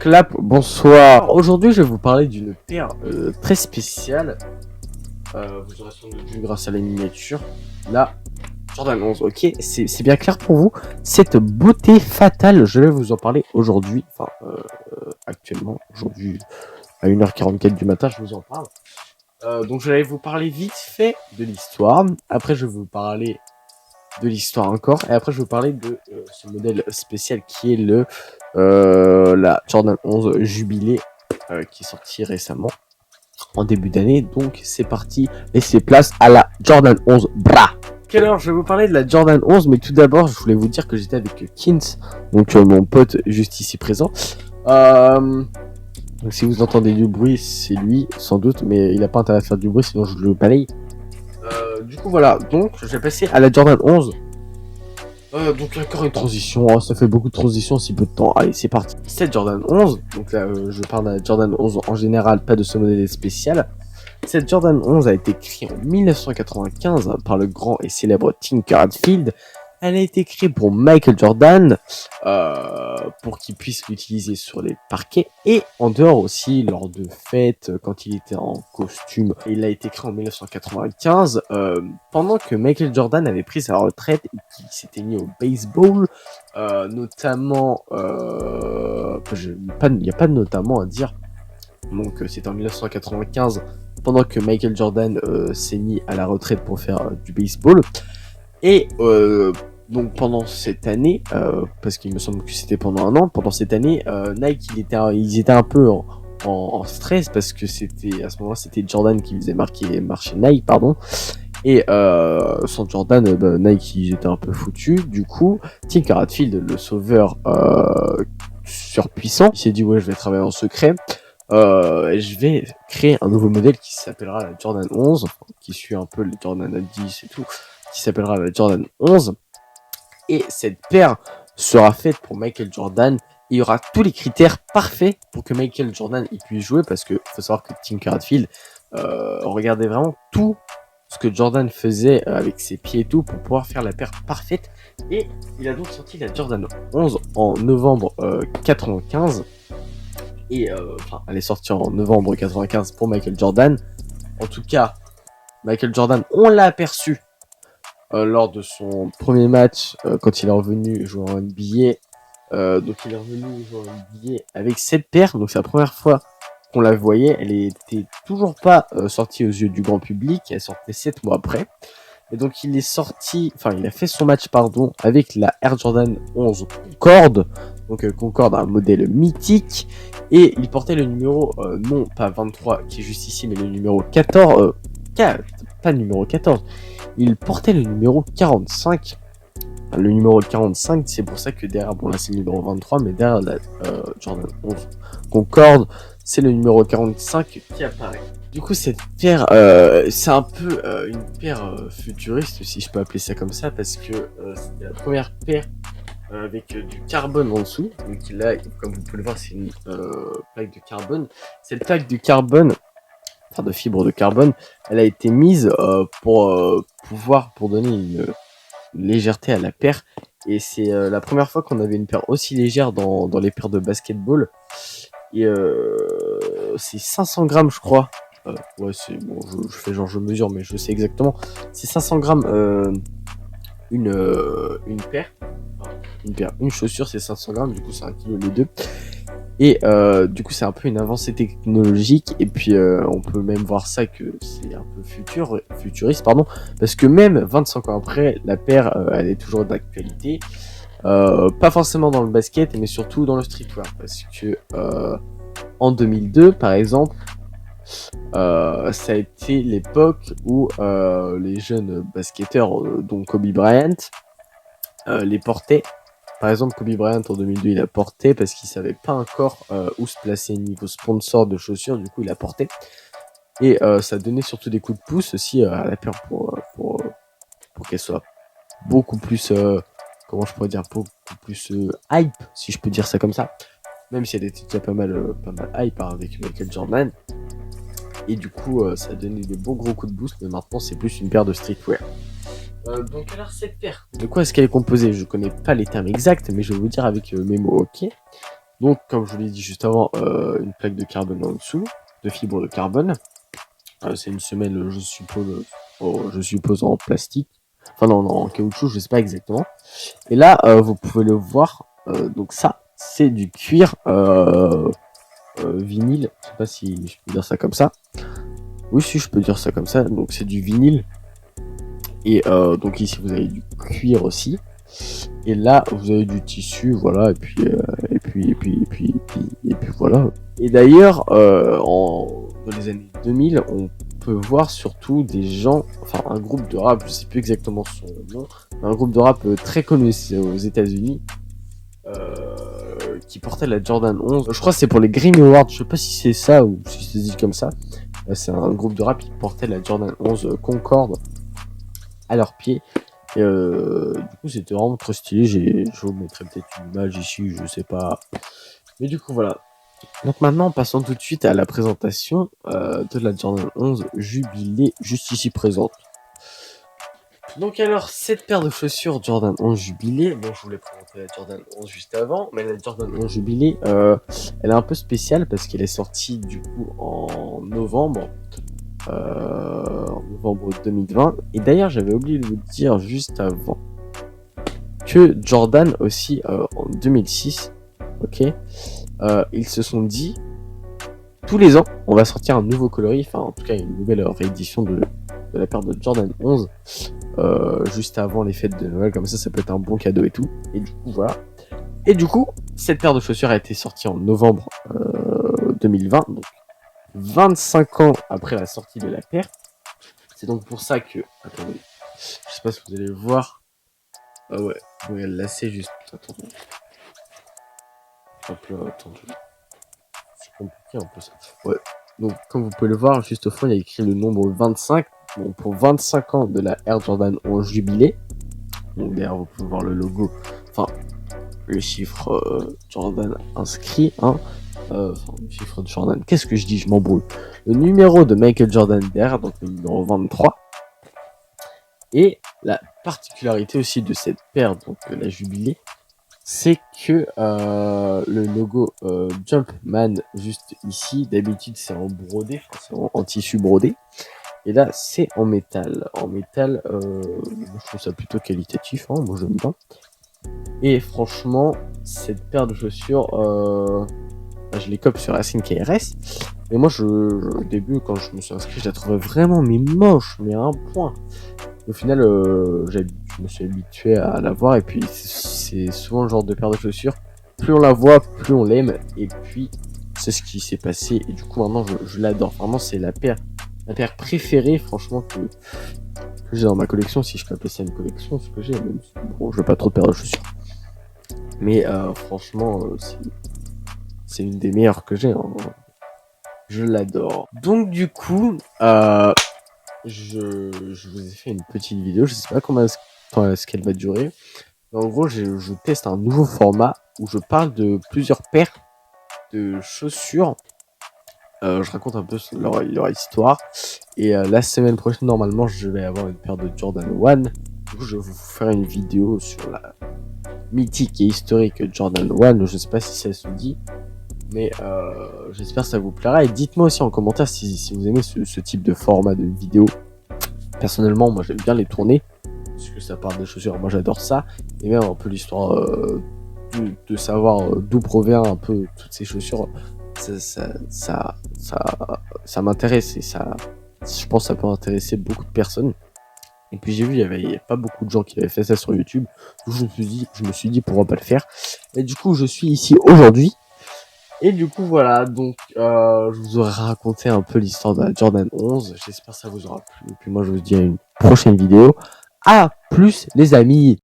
clap, bonsoir. Aujourd'hui, je vais vous parler d'une paire très spéciale. Vous aurez sans doute vu grâce à la miniature. La Jordan 11, ok, c'est bien clair pour vous. Cette beauté fatale, je vais vous en parler aujourd'hui. Enfin, actuellement, aujourd'hui, à 1h44 du matin, je vous en parle. Donc, je vais vous parler vite fait de l'histoire. Après, je vais vous parler de l'histoire encore. Et après, je vais vous parler de ce modèle spécial qui est la Jordan 11 Jubilé qui est sorti récemment en début d'année. Donc, c'est parti. Laissez place à la Jordan 11 Bra. Ok, alors, je vais vous parler de la Jordan 11, mais tout d'abord, je voulais vous dire que j'étais avec Kins, donc mon pote juste ici présent. Donc, si vous entendez du bruit, c'est lui, sans doute, mais il n'a pas intérêt à faire du bruit, sinon je le balaye. Du coup, voilà. Donc, je vais passer à la Jordan 11. Donc encore une transition, oh, ça fait beaucoup de transitions en si peu de temps. Allez, c'est parti. Cette Jordan 11, donc là je parle de la Jordan 11 en général, pas de ce modèle spécial. Cette Jordan 11 a été créée en 1995 par le grand et célèbre Tinker Hatfield. Elle a été créée pour Michael Jordan, pour qu'il puisse l'utiliser sur les parquets et en dehors aussi lors de fêtes, quand il était en costume. Il a été créé en 1995, pendant que Michael Jordan avait pris sa retraite et qu'il s'était mis au baseball, notamment, il n'y a pas de notamment à dire. Donc c'était en 1995, pendant que Michael Jordan s'est mis à la retraite pour faire du baseball. Et donc pendant cette année, parce qu'il me semble que c'était pendant un an, pendant cette année, Nike ils étaient un peu en stress parce que c'était à ce moment-là c'était Jordan qui faisait marcher Nike, pardon. Et sans Jordan, Nike ils étaient un peu foutus. Du coup, Tinker Hatfield, le sauveur surpuissant, il s'est dit ouais, je vais travailler en secret. Et je vais créer un nouveau modèle qui s'appellera la Jordan 11, qui suit un peu les Jordan 10 et tout, qui s'appellera la Jordan 11. Et cette paire sera faite pour Michael Jordan. Il y aura tous les critères parfaits pour que Michael Jordan y puisse jouer, parce que faut savoir que Tinker Hatfield regardait vraiment tout ce que Jordan faisait avec ses pieds et tout pour pouvoir faire la paire parfaite. Et il a donc sorti la Jordan 11 en novembre 95. Et elle est sortie en novembre 95 pour Michael Jordan. En tout cas, Michael Jordan, on l'a aperçu lors de son premier match quand il est revenu jouer en NBA. Donc il est revenu jouer en NBA avec cette paire. Donc c'est la première fois qu'on la voyait. Elle était toujours pas sortie aux yeux du grand public. Elle sortait 7 mois après. Et donc il a fait son match avec la Air Jordan 11 Concorde. Donc Concorde, un modèle mythique. Et il portait le numéro, non pas 23 qui est juste ici, mais le numéro 14. Pas le numéro 14. Il portait le numéro 45. Le numéro 45, c'est pour ça que derrière, bon là c'est le numéro 23, mais derrière la Jordan 11 Concorde, c'est le numéro 45 qui apparaît. Du coup, cette paire, c'est un peu une paire futuriste, si je peux appeler ça comme ça, parce que c'est la première paire avec du carbone en dessous. Donc là, comme vous pouvez le voir, c'est une plaque de carbone. Cette plaque de carbone, enfin de fibre de carbone, elle a été mise pour donner une légèreté à la paire. Et c'est la première fois qu'on avait une paire aussi légère dans les paires de basketball. Et c'est 500 grammes, je crois. Ouais, c'est bon, je fais genre je mesure, mais je sais exactement. C'est 500 grammes une paire. Une chaussure, c'est 500 grammes, du coup c'est 1 kg les deux. Et du coup c'est un peu une avancée technologique. Et puis on peut même voir ça que c'est un peu futuriste, pardon, parce que même 25 ans après, la paire elle est toujours d'actualité. Pas forcément dans le basket, mais surtout dans le streetwear, parce que en 2002 par exemple, ça a été l'époque où les jeunes basketteurs, dont Kobe Bryant, les portaient. Par exemple, Kobe Bryant en 2002, il a porté parce qu'il savait pas encore où se placer niveau sponsor de chaussures. Du coup, il a porté. Et ça donnait surtout des coups de pouce aussi à la paire pour qu'elle soit beaucoup plus, comment je pourrais dire, beaucoup plus hype, si je peux dire ça comme ça. Même si elle était déjà pas mal hype avec Michael Jordan. Et du coup, ça donnait des beaux gros coups de boost. Mais maintenant, c'est plus une paire de streetwear. Donc alors cette paire, de quoi est-ce qu'elle est composée? Je connais pas les termes exacts, mais je vais vous dire avec mes mots, ok. Donc, comme je vous l'ai dit juste avant, une plaque de carbone en dessous, de fibre de carbone. C'est une semelle, je suppose en plastique. Enfin non, en caoutchouc, je sais pas exactement. Et là, vous pouvez le voir. Donc ça, c'est du cuir vinyle. Je sais pas si je peux dire ça comme ça. Oui, si je peux dire ça comme ça. Donc c'est du vinyle. Et donc ici, vous avez du cuir aussi. Et là, vous avez du tissu, voilà. Et puis voilà. Et d'ailleurs, dans les années 2000, on peut voir surtout des gens, enfin un groupe de rap, je sais plus exactement son nom, mais un groupe de rap très connu aux États-Unis, qui portait la Jordan 11. Je crois que c'est pour les Grammy Awards, je sais pas si c'est ça ou si c'est dit comme ça. C'est un groupe de rap qui portait la Jordan 11 Concorde à leurs pieds. Et du coup, c'était vraiment trop stylé. Je vous mettrai peut-être une image ici, je sais pas. Mais du coup, voilà. Donc maintenant, passons tout de suite à la présentation de la Jordan 11 Jubilé, juste ici présente. Donc alors, cette paire de chaussures Jordan 11 Jubilé, bon je voulais présenter la Jordan 11 juste avant, mais la Jordan 11 Jubilé, elle est un peu spéciale parce qu'elle est sortie du coup en novembre 2020. Et d'ailleurs, j'avais oublié de vous dire juste avant que Jordan aussi en 2006, ok, ils se sont dit tous les ans, on va sortir un nouveau coloris, enfin en tout cas une nouvelle réédition de la paire de Jordan 11 juste avant les fêtes de Noël, comme ça peut être un bon cadeau et tout. Et du coup voilà. Et du coup, cette paire de chaussures a été sortie en novembre 2020, donc 25 ans après la sortie de la paire. C'est donc pour ça que, attendez, je sais pas si vous allez voir. Ah ouais, oui, elle lacet juste. Attendez. Attendez. C'est compliqué un peu ça. Ouais. Donc, comme vous pouvez le voir, juste au fond, il y a écrit le nombre 25. Bon, pour 25 ans de la Air Jordan 11 Jubilé. Donc, d'ailleurs, vous pouvez voir le logo. Enfin, le chiffre Jordan inscrit. Hein. Le chiffre de Jordan. Qu'est-ce que je dis? Je m'embrouille. Le numéro de Michael Jordan derrière, donc le numéro 23. Et la particularité aussi de cette paire, donc la Jubilé, c'est que le logo Jumpman juste ici, d'habitude c'est en brodé, enfin, c'est en tissu brodé, et là c'est en métal. En métal, je trouve ça plutôt qualitatif, hein, moi j'aime bien. Et franchement, cette paire de chaussures, je les cope sur Racing KRS, et moi au début quand je me suis inscrit, je la trouvais vraiment mais moche, mais à un point. Au final, je me suis habitué à la voir, et puis c'est souvent le genre de paire de chaussures. Plus on la voit, plus on l'aime, et puis c'est ce qui s'est passé. Et du coup, maintenant, je l'adore. Vraiment, c'est la paire préférée, franchement, que j'ai dans ma collection. Si je peux appeler ça une collection, ce que j'ai, même si, bon, je veux pas trop de paires de chaussures. Mais franchement, c'est une des meilleures que j'ai. Hein. Je l'adore. Donc, du coup, je vous ai fait une petite vidéo, je sais pas combien est-ce qu'elle va durer. Mais en gros, je teste un nouveau format où je parle de plusieurs paires de chaussures. Je raconte un peu leur histoire. Et la semaine prochaine, normalement, je vais avoir une paire de Jordan 1. Du coup, je vais vous faire une vidéo sur la mythique et historique Jordan 1. Je sais pas si ça se dit. Mais j'espère que ça vous plaira. Et dites-moi aussi en commentaire si vous aimez ce type de format de vidéo. Personnellement, moi j'aime bien les tourner, parce que ça parle des chaussures, moi j'adore ça, et même un peu l'histoire de savoir d'où provient un peu toutes ces chaussures, ça m'intéresse, et ça, je pense que ça peut intéresser beaucoup de personnes. Et puis j'ai vu, il y avait pas beaucoup de gens qui avaient fait ça sur YouTube, donc je me suis dit pourquoi pas le faire, et du coup je suis ici aujourd'hui. Et du coup voilà, donc je vous aurais raconté un peu l'histoire de la Jordan 11, j'espère que ça vous aura plu, et puis moi je vous dis à une prochaine vidéo. À plus les amis!